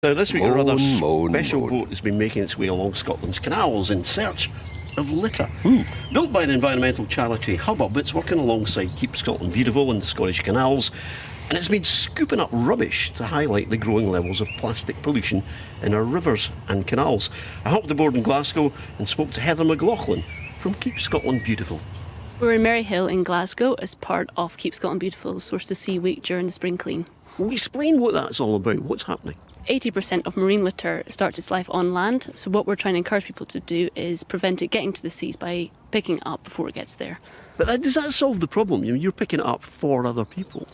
Now, this week, a rather special boat has been making its way along Scotland's canals in search of litter. Built by the environmental charity Hubbub, it's working alongside Keep Scotland Beautiful and Scottish Canals, and it's been scooping up rubbish to highlight the growing levels of plastic pollution in our rivers and canals. I hopped aboard in Glasgow and spoke to Heather McLoughlin from Keep Scotland Beautiful. We're in Maryhill in Glasgow as part of Keep Scotland Beautiful's Source to Sea Week during the spring clean. Well, explain what that's all about. What's happening? 80% of marine litter starts its life on land, so what we're trying to encourage people to do is prevent it getting to the seas by picking it up before it gets there. But does that solve the problem? You're picking it up for other people.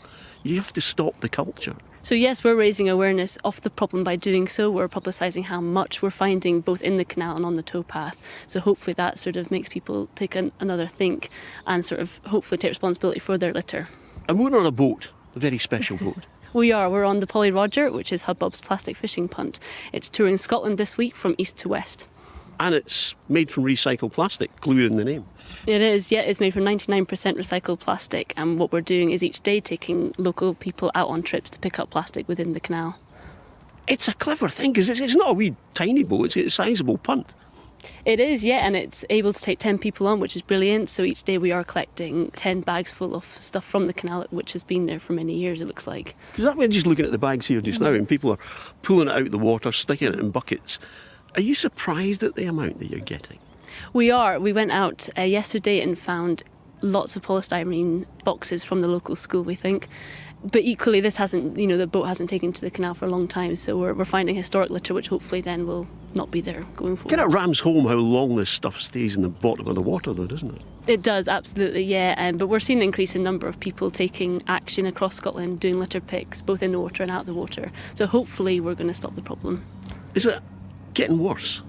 You have to stop the culture. So yes, we're raising awareness of the problem by doing so. We're publicising how much we're finding both in the canal and on the towpath. So hopefully that sort of makes people take another think and sort of hopefully take responsibility for their litter. And we're on a boat, a very special boat. We're on the Polly Roger, which is Hubbub's plastic fishing punt. It's touring Scotland this week from east to west. And it's made from recycled plastic, clear in the name. It is, yeah, it's made from 99% recycled plastic, and what we're doing is each day taking local people out on trips to pick up plastic within the canal. It's a clever thing, because it's not a wee tiny boat, it's a sizeable punt. It is, yeah, and it's able to take 10 people on, which is brilliant. So each day we are collecting 10 bags full of stuff from the canal, which has been there for many years, it looks like. Is that way, just looking at the bags here just now, and people are pulling it out of the water, sticking it in buckets. Are you surprised at the amount that you're getting? We are. We went out yesterday and found lots of polystyrene boxes from the local school, we think. But equally, this hasn't, the boat hasn't taken to the canal for a long time, so we're finding historic litter, which hopefully then will not be there going forward. Kind of rams home how long this stuff stays in the bottom of the water, though, doesn't it? It does, absolutely, yeah. But we're seeing an increase in number of people taking action across Scotland, doing litter picks, both in the water and out of the water. So hopefully we're going to stop the problem. Is it getting worse?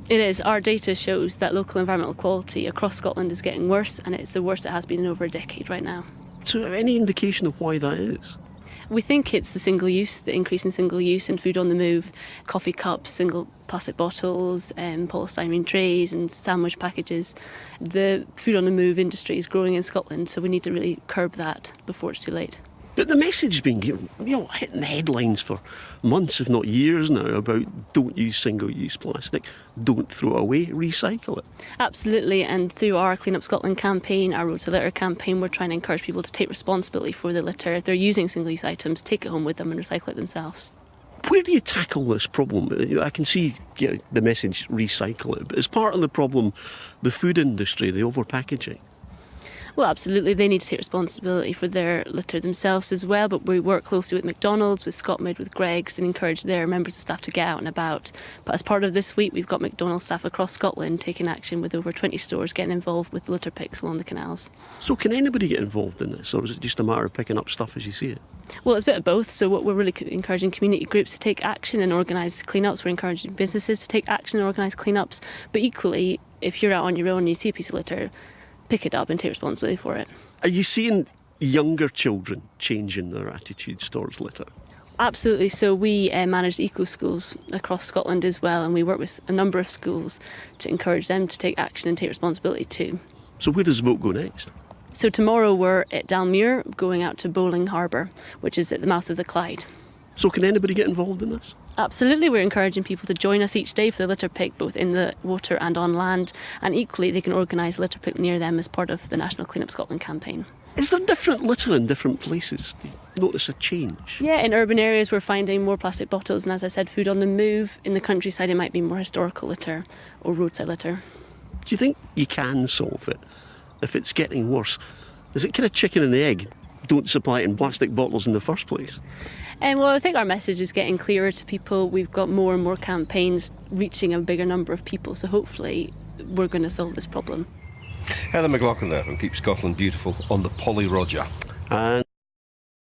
It is. Our data shows that local environmental quality across Scotland is getting worse, and it's the worst it has been in over a decade right now. So any indication of why that is? We think it's the single use, the increase in single use and food on the move, coffee cups, single plastic bottles, polystyrene trays and sandwich packages. The food on the move industry is growing in Scotland, so we need to really curb that before it's too late. But the message has been hitting the headlines for months, if not years now, about don't use single-use plastic, don't throw it away, recycle it. Absolutely, and through our Clean Up Scotland campaign, our Road to Litter campaign, we're trying to encourage people to take responsibility for the litter. If they're using single-use items, take it home with them and recycle it themselves. Where do you tackle this problem? I can see the message, recycle it, but as part of the problem, the food industry, the overpackaging. Well, absolutely, they need to take responsibility for their litter themselves as well, but we work closely with McDonald's, with Scotmid, with Greggs, and encourage their members of staff to get out and about. But as part of this week, we've got McDonald's staff across Scotland taking action with over 20 stores getting involved with litter picks along the canals. So can anybody get involved in this, or is it just a matter of picking up stuff as you see it? Well, it's a bit of both. So what we're really encouraging community groups to take action and organise clean-ups. We're encouraging businesses to take action and organise clean-ups. But equally, if you're out on your own and you see a piece of litter, pick it up and take responsibility for it. Are you seeing younger children changing their attitudes towards litter? Absolutely. So we manage eco schools across Scotland as well, and we work with a number of schools to encourage them to take action and take responsibility too. So where does the boat go next? So tomorrow we're at Dalmuir, going out to Bowling Harbour, which is at the mouth of the Clyde. So can anybody get involved in this? Absolutely, we're encouraging people to join us each day for the litter pick, both in the water and on land, and equally they can organise a litter pick near them as part of the National Clean Up Scotland campaign. Is there different litter in different places? Do you notice a change? Yeah, in urban areas we're finding more plastic bottles, and as I said, food on the move. In the countryside it might be more historical litter or roadside litter. Do you think you can solve it if it's getting worse? Is it kind of chicken and the egg? Don't supply it in plastic bottles in the first place? Well, I think our message is getting clearer to people. We've got more and more campaigns reaching a bigger number of people, so hopefully we're going to solve this problem. Heather McLoughlin there from Keep Scotland Beautiful on the Polly Roger. And